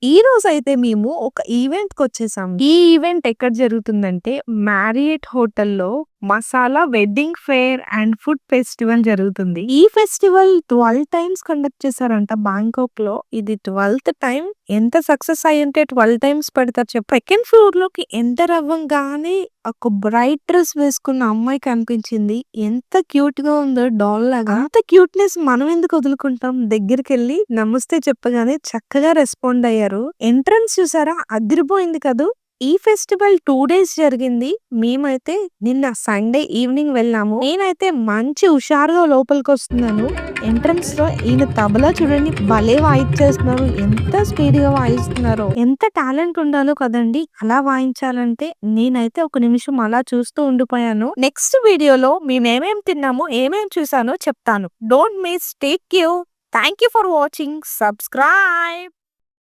ఈరోజైతే మేము ఒక ఈవెంట్‌కొచ్చేసాం. ఈ ఈవెంట్ ఎక్కడ జరుగుతుందంటే, మ్యారియట్ హోటల్‌లో masala wedding fair and food festival జరుగుతుంది. ఈ ఫెస్టివల్ 12 టైమ్స్ కండక్ట్ చేశారంట బ్యాంకాక్‌లో. ఇది 12థ్ టైమ్. ఎంత సక్సెస్ అయ్యుంటే 12 టైమ్స్ పెడతారు చెప్పు. సెకండ్ ఫ్లోర్‌లోకి ఎంటర్ అవ్వంగానే ఒక బ్రైట్ డ్రెస్ వేసుకున్న అమ్మాయి కనిపించింది. ఎంత క్యూట్‌గా ఉందో డాల్ లాగా. అంత క్యూట్‌నెస్ మనం ఎందుకు వదులుకుంటాం? దగ్గరికెళ్ళి నమస్తే చెప్పగానే చక్కగా రెస్పాండ్ అయ్యారు. ఎంట్రన్స్ చూసారా? అదిరిపోయింది కదూ! ఈ ఫెస్టివల్ 2 డేస్ జరిగింది. మేమైతే నిన్న సండే ఈవినింగ్ వెళ్ళాము. నేనైతే మంచి హుషారుగా లోపలికొస్తున్నాను. ఎంట్రన్స్‌లో ఈయన తబలా చూడండి భలే వాయిచ్చేస్తున్నారు. ఎంత స్పీడ్‌గా వాయిస్తున్నారో. ఎంత టాలెంట్ ఉండాలో కదండీ! అలా వాయించాలంటే. నేనైతే ఒక నిమిషం అలా చూస్తూ ఉండిపోయాను. నెక్స్ట్ వీడియోలో మేమేమేం తిన్నామో, ఏమేం చూసానో చెప్తాను. Don't miss. Take care. Thank you for watching. Subscribe.